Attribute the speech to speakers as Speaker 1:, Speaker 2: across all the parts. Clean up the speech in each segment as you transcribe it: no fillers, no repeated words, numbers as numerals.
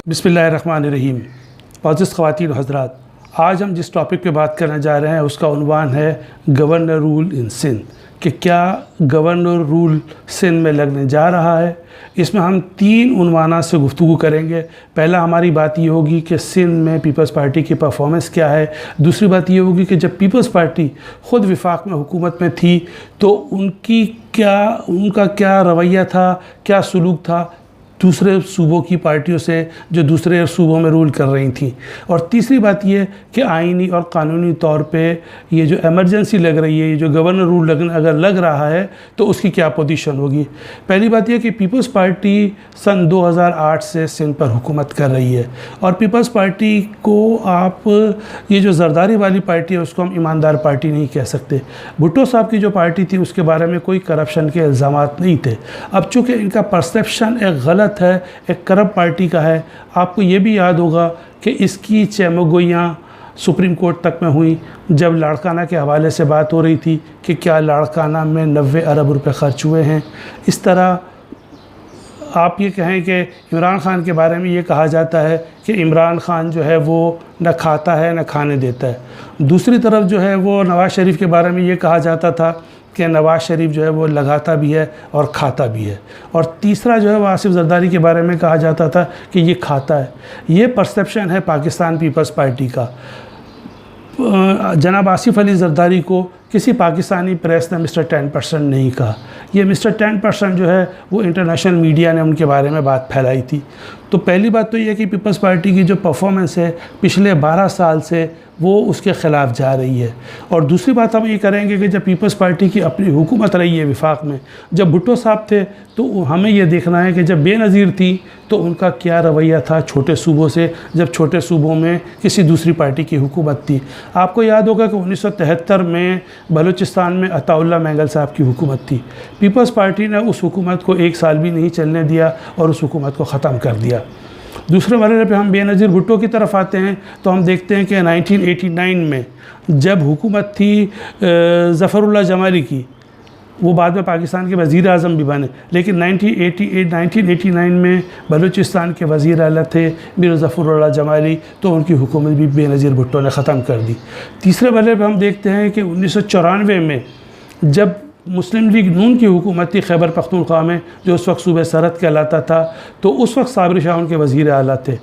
Speaker 1: बिस्मिल्लाहिर्रहमानिर्रहीम। मुअज़्ज़िज़ ख़वातीन व हज़रात, आज हम जिस टॉपिक पे बात करने जा रहे हैं उसका उन्वान है गवर्नर रूल इन सिंध, कि क्या गवर्नर रूल सिंध में लगने जा रहा है। इसमें हम 3 उन्वानात से गुफ्तगू करेंगे। पहला हमारी बात ये होगी कि सिंध में पीपल्स पार्टी की परफॉर्मेंस क्या है। दूसरी बात ये होगी कि जब पीपल्स पार्टी ख़ुद विफाक में हुकूमत में थी तो उनका क्या रवैया था, क्या सलूक था दूसरे सूबों की पार्टियों से जो दूसरे सूबों में रूल कर रही थी। और तीसरी बात ये कि आइनी और कानूनी तौर पे ये जो एमरजेंसी लग रही है, ये जो गवर्नर रूल अगर लग रहा है तो उसकी क्या पोजीशन होगी। पहली बात यह कि पीपल्स पार्टी सन 2008 से सिंध पर हुकूमत कर रही है और पीपल्स पार्टी को आप ये जो जरदारी वाली पार्टी है उसको हम ईमानदार पार्टी नहीं कह सकते। भुट्टो साहब की जो पार्टी थी उसके बारे में कोई करप्शन के इल्ज़ामात नहीं थे। अब चूँकि इनका परसेप्शन एक गलत है, एक करप्ट पार्टी का है। आपको ये भी याद होगा कि इसकी चमगोइयाँ सुप्रीम कोर्ट तक में हुई जब लाड़काना के हवाले से बात हो रही थी कि क्या लाड़काना में 90 अरब रुपए खर्च हुए हैं। इस तरह आप ये कहें कि इमरान ख़ान के बारे में ये कहा जाता है कि इमरान ख़ान जो है वो न खाता है न खाने देता है। दूसरी तरफ जो है वो नवाज़ शरीफ के बारे में ये कहा जाता था कि नवाज़ शरीफ जो है वो लगाता भी है और खाता भी है। और तीसरा जो है वो आसिफ जरदारी के बारे में कहा जाता था कि ये खाता है। ये परसेप्शन है पाकिस्तान पीपल्स पार्टी का। जनाब आसिफ अली जरदारी को किसी पाकिस्तानी प्रेस ने मिस्टर 10% नहीं कहा। ये मिस्टर 10% जो है वो इंटरनेशनल मीडिया ने उनके बारे में बात फैलाई थी। तो पहली बात तो ये कि पीपल्स पार्टी की जो परफॉर्मेंस है पिछले 12 साल से वो उसके ख़िलाफ़ जा रही है। और दूसरी बात हम ये करेंगे कि जब पीपल्स पार्टी की अपनी हुकूमत रही है विफाक में, जब भुट्टो साहब थे तो हमें ये देखना है कि जब बेनज़ीर थी तो उनका क्या रवैया था छोटे सूबों से, जब छोटे सूबों में किसी दूसरी पार्टी की हुकूमत थी। आपको याद होगा कि 1973 में बलूचिस्तान में अताउल्लाह मैंगल साहब की हुकूमत थी। पीपल्स पार्टी ने उस हुकूमत को 1 साल भी नहीं चलने दिया और उस हुकूमत को ख़त्म कर दिया। दूसरे मरहले पे हम बेनज़ीर भुट्टो की तरफ आते हैं तो हम देखते हैं कि 1989 में जब हुकूमत थी ज़फ़रुल्लाह जमाली की, वो बाद में पाकिस्तान के वज़ीर आज़म भी बने, लेकिन 1989 में बलूचिस्तान के वज़ीर आला थे मीर ज़फ़रुल्लाह जमाली, तो उनकी हुकूमत भी बेनज़ीर भुट्टो ने ख़त्म कर दी। तीसरे मरहले पे हम देखते हैं कि 1994 में जब मुस्लिम लीग नून की हुकूमत थी खैबर पख्तूनख्वा में, जो उस वक्त सूबे सरहद कहलाता था, तो उस वक्त साबिर शाह उनके वज़ीर आला थे।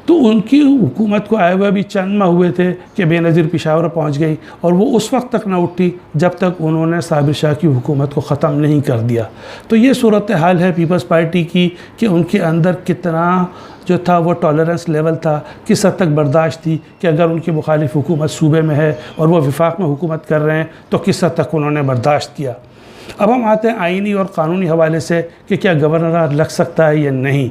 Speaker 1: तो उनकी हुकूमत को आए हुए भी चंद माह हुए थे कि बेनज़ीर पेशावर पहुंच गई और वो उस वक्त तक ना उठी जब तक उन्होंने साबिर शाह की हुकूमत को ख़त्म नहीं कर दिया। तो ये सूरत हाल है पीपल्स पार्टी की कि उनके अंदर कितना जो था वो टॉलरेंस लेवल था, किस हद तक बर्दाश्त थी कि अगर उनकी मुखालिफ हुकूमत सूबे में है और वो विफाक में हुकूमत कर रहे हैं तो किस हद तक उन्होंने बर्दाश्त किया। अब हम आते हैं आइनी और क़ानूनी हवाले से कि क्या गवर्नर राज लग सकता है या नहीं।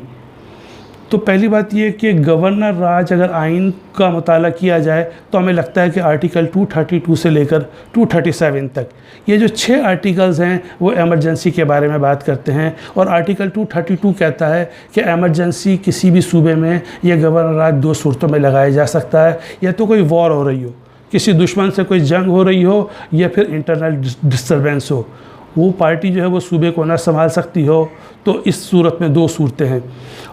Speaker 1: तो पहली बात ये कि गवर्नर राज अगर आइन का मुताला किया जाए तो हमें लगता है कि आर्टिकल 232 से लेकर 237 तक ये जो 6 आर्टिकल्स हैं वो एमरजेंसी के बारे में बात करते हैं। और आर्टिकल 232 कहता है कि एमरजेंसी किसी भी सूबे में यह गवर्नर राज 2 सूरतों में लगाया जा सकता है। या तो कोई वॉर हो रही हो, किसी दुश्मन से कोई जंग हो रही हो, या फिर इंटरनल डिस्टर्बेंस हो, वो पार्टी जो है वो सूबे को ना संभाल सकती हो, तो इस सूरत में 2 सूरतें हैं।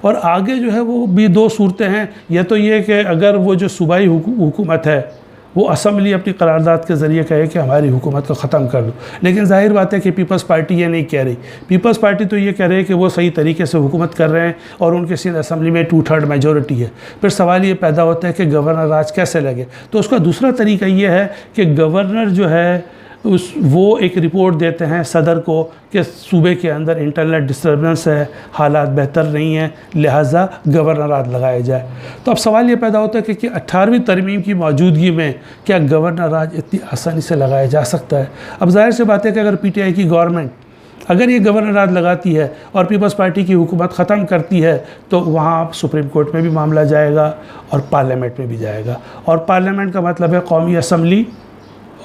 Speaker 1: और आगे जो है वो भी 2 सूरतें हैं। या तो ये कि अगर वो जो सूबाई हुकूमत है वो असम्बली अपनी करारदाद के ज़रिए कहे कि हमारी हुकूमत को ख़त्म कर दो, लेकिन जाहिर बात है कि पीपल्स पार्टी ये नहीं कह रही। पीपल्स पार्टी तो ये कह रही है कि वो सही तरीके से हुकूमत कर रहे हैं और उनके सिंध असम्बली में 2/3 मेजॉरिटी है। फिर सवाल ये पैदा होता है कि गवर्नर राज कैसे लगे। तो उसका दूसरा तरीका ये है कि गवर्नर जो है वो एक रिपोर्ट देते हैं सदर को कि सूबे के अंदर इंटरनल डिस्टर्बेंस है, हालात बेहतर नहीं हैं, लिहाजा गवर्नर राज लगाया जाए। तो अब सवाल ये पैदा होता है कि 18वीं तरमीम की मौजूदगी में क्या गवर्नर राज इतनी आसानी से लगाया जा सकता है। अब जाहिर सी बात है कि अगर PTI की गवर्नमेंट अगर ये गवर्नर राज लगाती है और पीपल्स पार्टी की हुकूमत ख़त्म करती है तो वहाँ सुप्रीम कोर्ट में भी मामला जाएगा और पार्लियामेंट में भी जाएगा। और पार्लियामेंट का मतलब है कौमी असम्बली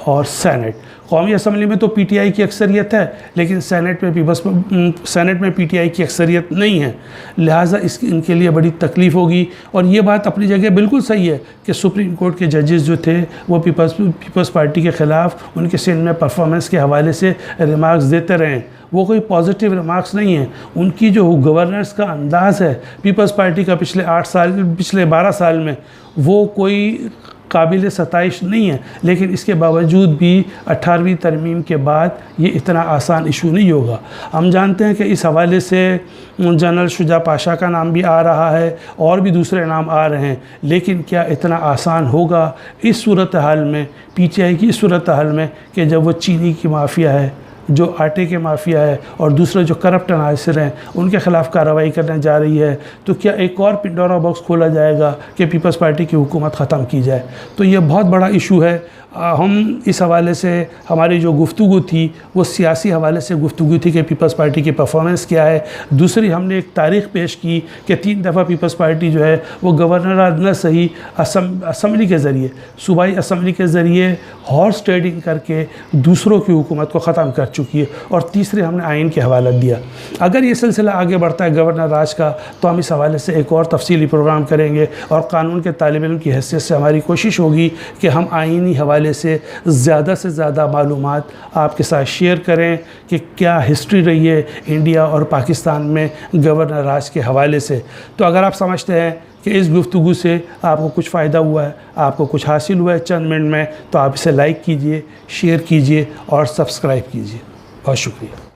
Speaker 1: और सेनेट। कौमी असम्बली में तो पीटीआई की अक्सरियत है, लेकिन सेनेट में पीटीआई की अक्सरियत नहीं है, लिहाजा इनके लिए बड़ी तकलीफ़ होगी। और ये बात अपनी जगह बिल्कुल सही है कि सुप्रीम कोर्ट के जजेस जो थे वो पीपल्स पार्टी के ख़िलाफ़ उनके सिंध में परफॉर्मेंस के हवाले से रिमार्क्स देते रहें। वो कोई पॉजिटिव रिमार्क्स नहीं है। उनकी जो गवर्नेंस का अंदाज़ है पीपल्स पार्टी का पिछले 12 साल में, वो कोई काबिल सताइश नहीं है। लेकिन इसके बावजूद भी 18वीं तरमीम के बाद ये इतना आसान इशू नहीं होगा। हम जानते हैं कि इस हवाले से जनरल शुजा पाशा का नाम भी आ रहा है और भी दूसरे नाम आ रहे हैं, लेकिन क्या इतना आसान होगा इस सूरत हाल में, पीटीआई की इस सूरत हाल में, कि जब वो चीनी की माफिया है, जो आटे के माफिया है और दूसरे जो करप्ट अनासर हैं उनके ख़िलाफ़ कार्रवाई करने जा रही है, तो क्या एक और पिंडोरा बॉक्स खोला जाएगा कि पीपल्स पार्टी की हुकूमत ख़त्म की जाए? तो ये बहुत बड़ा इशू है। हम इस हवाले से हमारी जो गुफ्तगू थी वो सियासी हवाले से गुफ्तगू थी कि पीपल्स पार्टी की परफॉर्मेंस क्या है। दूसरी हमने एक तारीख़ पेश की कि 3 दफ़ा पीपल्स पार्टी जो है वो गवर्नर न सही असम्बली के ज़रिए, सूबाई असम्बली के ज़रिए हॉर्स ट्रेडिंग करके दूसरों की हुकूमत को ख़त्म कर चुकी है। और तीसरे हमने आइन के हवाला दिया। अगर ये सिलसिला आगे बढ़ता है गवर्नर राज का, तो हम इस हवाले से एक और तफसीली प्रोग्राम करेंगे और कानून के तालिब इल्म की हैसियत से हमारी कोशिश होगी कि हम आइनी हवाले से ज़्यादा मालूमात आपके साथ शेयर करें कि क्या हिस्ट्री रही है इंडिया और पाकिस्तान में गवर्नर राज के हवाले से। तो अगर आप समझते हैं कि इस गुफ्तगू से आपको कुछ फ़ायदा हुआ है, आपको कुछ हासिल हुआ है चंद मिनट में, तो आप इसे लाइक कीजिए, शेयर कीजिए और सब्सक्राइब कीजिए। बहुत शुक्रिया।